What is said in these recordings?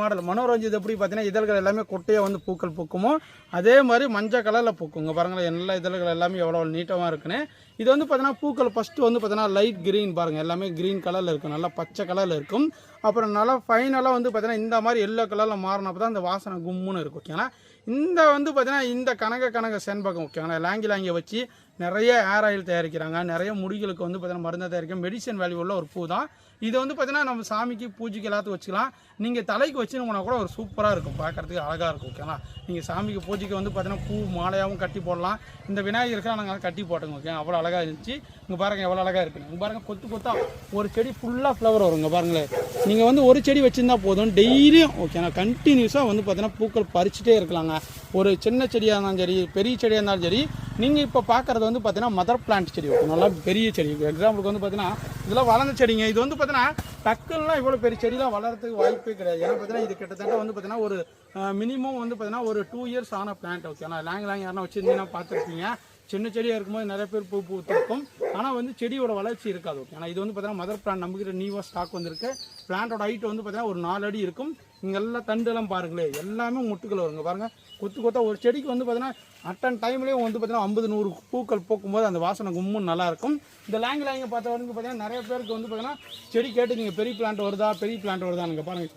Model Manoranjith எப்படி பார்த்தீங்கன்னா இதழ்கள் எல்லாமே கொட்டையாக வந்து பூக்கள் பூக்குமோ அதே மாதிரி மஞ்சள் கலரில் பூக்குங்க பாருங்களேன். எல்லா இதழ்கள் எல்லாமே எவ்வளோ நீட்டமாக இருக்குன்னு. இது வந்து பார்த்தீங்கன்னா பூக்கள் ஃபஸ்ட்டு வந்து பார்த்தீங்கன்னா லைட் க்ரீன் பாருங்கள், எல்லாமே க்ரீன் கலரில் இருக்கும், நல்லா பச்சை கலரில் இருக்கும். அப்புறம் நல்லா ஃபைனலாக வந்து பார்த்தீங்கன்னா இந்த மாதிரி எல்லோ கலரில் மாறினப்போ தான் இந்த வாசனை கும்முன்னு இருக்கும். ஓகேங்களா. இந்த வந்து பார்த்தீங்கன்னா இந்த கனக செண்பகம் ஓகேங்களா, லாங்கியை வச்சு நிறைய ஹேர் ஆயில் தயாரிக்கிறாங்க, நிறைய முடிகளுக்கு வந்து பார்த்தீங்கன்னா மருந்து தயாரிக்க மெடிசன் வேல்யூ உள்ள ஒரு பூ தான் இது. வந்து பார்த்தீங்கன்னா நம்ம சாமிக்கு பூஜைக்கு எல்லாத்துக்கும் வச்சுக்கலாம். நீங்கள் தலைக்கு வச்சுனோம்னா கூட ஒரு சூப்பராக இருக்கும், பார்க்குறதுக்கு அழகாக இருக்கும். ஓகேங்களா. நீங்கள் சாமிக்கு பூஜைக்கு வந்து பார்த்தீங்கன்னா பூ மாலையாகவும் கட்டி போடலாம். இந்த விநாயகருக்கெல்லாம் நாங்கள் கட்டி போட்டோங்க. ஓகே, அவ்வளோ அழகாக இருந்துச்சு. இங்கே பாருங்கள் எவ்வளோ அழகாக இருக்குங்க. இங்கே பாருங்கள் கொத்து கொத்தா ஒரு செடி ஃபுல்லாக ஃப்ளவர் வருங்க பாருங்களேன். நீங்கள் வந்து ஒரு செடி வச்சுருந்தா போதும், டெய்லியும் ஓகேண்ணா கண்டினியூஸாக வந்து பார்த்தீங்கன்னா பூக்கள் பறிச்சுட்டே இருக்கலாங்க. ஒரு சின்ன செடியாக இருந்தாலும் சரி, பெரிய செடியாக இருந்தாலும் சரி. நீங்கள் இப்போ பார்க்குறது வந்து பார்த்தீங்கன்னா மதர் பிளான்ட் செடி, ஓகே, நல்லா பெரிய செடி. எக்ஸாம்பிளுக்கு வந்து பார்த்தீங்கன்னா இதெல்லாம் வளர்ந்த செடிங்க. இது வந்து பார்த்தீங்கன்னா டக்குலாம் இவ்வளோ பெரிய செடிலாம் வளர்கிறதுக்கு வாய்ப்பே கிடையாது. ஏன்னா பார்த்தீங்கன்னா இது கிட்டத்தட்ட வந்து பார்த்தீங்கன்னா ஒரு மினிமம் வந்து பார்த்தீங்கன்னா ஒரு 2 இயர்ஸ் ஆன பிளான்ட். ஓகே, ஆனால் லாங் யாருன்னா வச்சுருந்தீங்கன்னா பார்த்துருப்பீங்க. சின்ன செடியாக இருக்கும்போது நிறைய பேர் பூ பூத்திருக்கும், ஆனால் வந்து செடியோட வளர்ச்சி இருக்காது. ஓகே, ஆனால் இது வந்து பார்த்தீங்கன்னா மதர் பிளான்ட் நம்மகிட்ட நியூவாக ஸ்டாக் வந்திருக்கு. பிளான்ட்டோட ஹைட் வந்து பார்த்தீங்கன்னா ஒரு 4 அடி இருக்கும். இங்கே எல்லாம் தண்டெல்லாம் பாருங்களேன், எல்லாமே முட்டுக்கள் வருங்க பாருங்கள். கொத்து கொத்தா ஒரு செடிக்கு வந்து பார்த்தீங்கன்னா அட்டன் டைம்லேயும் வந்து பார்த்தீங்கன்னா 50-100 பூக்கள் பூக்கும்போது அந்த வாசனை கும்முன்னு நல்லாயிருக்கும். இந்த லாங்கில் பார்த்த வரைக்கும் பார்த்தீங்கன்னா நிறைய பேருக்கு வந்து பார்த்தீங்கன்னா செடி கேட்டுக்கிங்க பெரிய பிளான்ட் வருதா நீங்கள் பாருங்கள்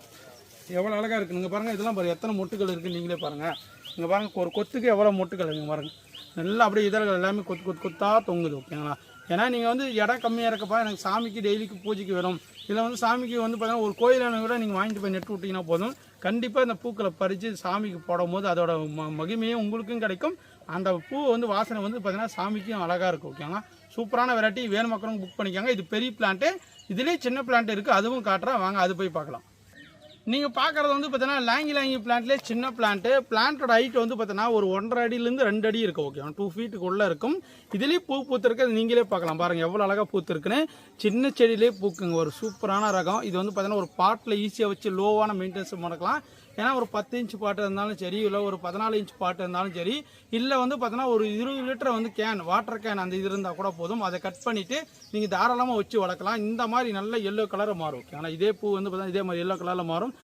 எவ்வளோ அழகாக இருக்குது. நீங்கள் பாருங்கள் இதெல்லாம் பாருங்கள் எத்தனை மொட்டுகள் இருக்குன்னு நீங்களே பாருங்கள். இங்கே பாருங்கள் ஒரு கொத்துக்கு எவ்வளோ மொட்டுகள் இருக்குங்க பாருங்கள். நல்லா அப்படியே இதழ்கள் எல்லாமே கொத்தா தொங்குது. ஓகேங்களா. ஏன்னா நீங்கள் வந்து இடம் கம்மியாக இருக்கப்பா, எனக்கு சாமிக்கு டெய்லிக்கு பூஜைக்கு வரும், இதில் வந்து சாமிக்கு வந்து பார்த்தீங்கன்னா ஒரு கோயிலான கூட நீங்கள் வாங்கிட்டு போய் நெட்டு விட்டிங்கன்னா போதும், கண்டிப்பாக இந்த பூக்களை பறித்து சாமிக்கு போடும்போது அதோட மகிமையும் உங்களுக்கும் கிடைக்கும். அந்த பூ வந்து வாசனை வந்து பார்த்தீங்கன்னா சாமிக்கும் அழகாக இருக்கும். ஓகேங்களா. சூப்பரான வெரைட்டி வேணும் மக்களும் புக் பண்ணிக்காங்க. இது பெரிய பிளான்ட்டு, இதுலேயே சின்ன பிளான்ட் இருக்குது, அதுவும் காட்டுறேன் வாங்க, அது போய் பார்க்கலாம். நீங்கள் பார்க்குறது வந்து பார்த்தீங்கன்னா லாங்கி பிளான்ட்லேயே சின்ன பிளான்ட்டோட ஹைட் வந்து பார்த்தீங்கன்னா ஒரு 1.5 அடியிலேருந்து 2 அடி இருக்கும். ஓகே, 2 ஃபீட்டுக்குள்ளே இருக்கும். இதுலேயே பூ பூத்துருக்கு, நீங்களே பார்க்கலாம் பாருங்கள் எவ்வளோ அழகாக பூத்துருக்குன்னு. சின்ன செடியிலே பூக்குங்க, ஒரு சூப்பரான ரகம். இது வந்து பார்த்தீங்கன்னா ஒரு பாட்டில் ஈஸியாக வச்சு லோவான மெயின்டெனன்ஸ் பண்ணலாம். ஏன்னா ஒரு 10 இன்ச் பாட்டு இருந்தாலும் சரி, இல்லை ஒரு 14 இன்ச் பாட்டு இருந்தாலும் சரி, இல்லை வந்து பார்த்தீங்கன்னா ஒரு 20 லிட்டர் வந்து வாட்டர் கேன் அந்த இது இருந்தால் கூட போதும். அதை கட் பண்ணிவிட்டு நீங்கள் தாராளமாக வச்சு வளர்க்கலாம். இந்த மாதிரி நல்ல எல்லோ கலரை மாறும். ஓகே, ஆனால் இதே பூ வந்து பார்த்தீங்கன்னா இதே மாதிரி எல்லோ கலரில் மாறும்.